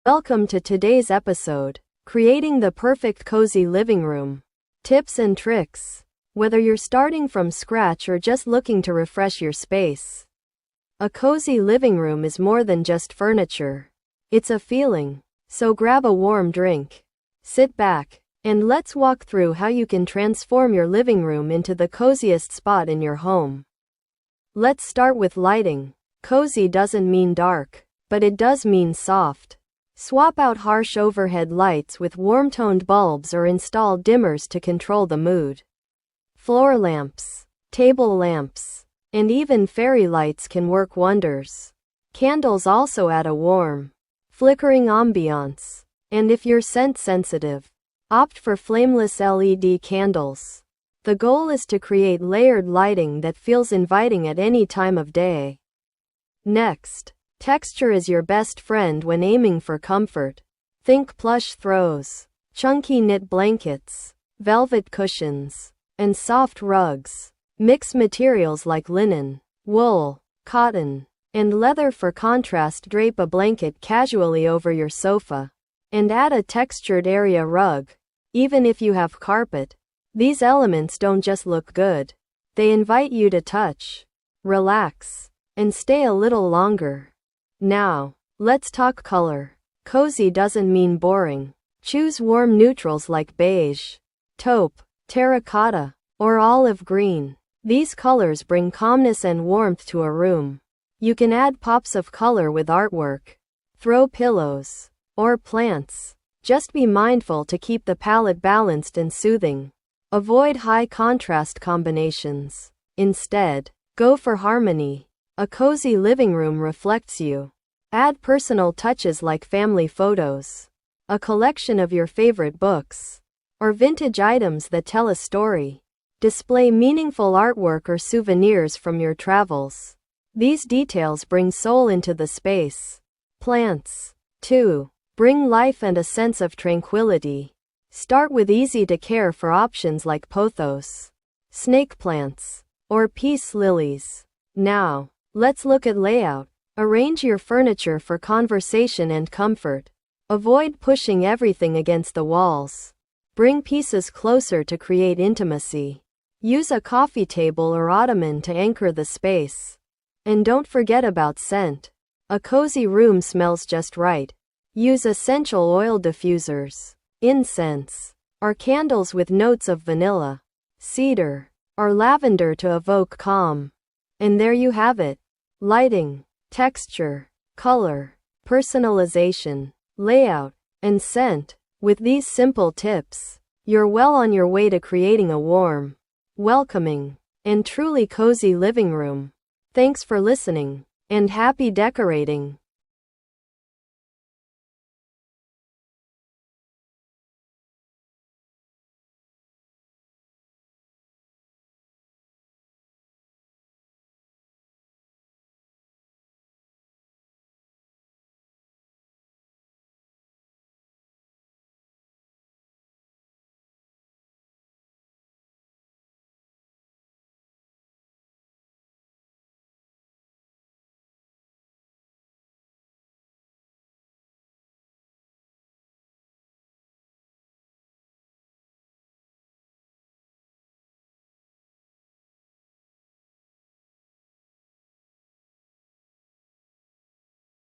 Welcome to today's episode, Creating the Perfect Cozy Living Room. Tips and tricks. Whether you're starting from scratch or just looking to refresh your space, a cozy living room is more than just furniture. It's a feeling. So grab a warm drink, sit back, and let's walk through how you can transform your living room into the coziest spot in your home. Let's start with lighting. Cozy doesn't mean dark, but it does mean soft. Swap out harsh overhead lights with warm-toned bulbs or install dimmers to control the mood. Floor lamps, table lamps, and even fairy lights can work wonders. Candles also add a warm, flickering ambiance. And if you're scent sensitive, opt for flameless LED candles. The goal is to create layered lighting that feels inviting at any time of day. Next, texture is your best friend when aiming for comfort. Think plush throws, chunky knit blankets, velvet cushions, and soft rugs. Mix materials like linen, wool, cotton, and leather for contrast. Drape a blanket casually over your sofa, and add a textured area rug. Even if you have carpet, these elements don't just look good, they invite you to touch, relax, and stay a little longer. Now, let's talk color. Cozy doesn't mean boring. Choose warm neutrals like beige, taupe, terracotta, or olive green. These colors bring calmness and warmth to a room. You can add pops of color with artwork, throw pillows, or plants. Just be mindful to keep the palette balanced and soothing. Avoid high contrast combinations. Instead, go for harmony. A cozy living room reflects you. Add personal touches like family photos, a collection of your favorite books, or vintage items that tell a story. Display meaningful artwork or souvenirs from your travels. These details bring soul into the space. Plants, too, bring life and a sense of tranquility. Start with easy-to-care for options like pothos, snake plants, or peace lilies. Now, let's look at layout. Arrange your furniture for conversation and comfort. Avoid pushing everything against the walls. Bring pieces closer to create intimacy. Use a coffee table or ottoman to anchor the space. And don't forget about scent. A cozy room smells just right. Use essential oil diffusers, incense, or candles with notes of vanilla, cedar, or lavender to evoke calm. And there you have it. Lighting, texture, color, personalization, layout, and scent. With these simple tips, you're well on your way to creating a warm, welcoming, and truly cozy living room. Thanks for listening, and happy decorating.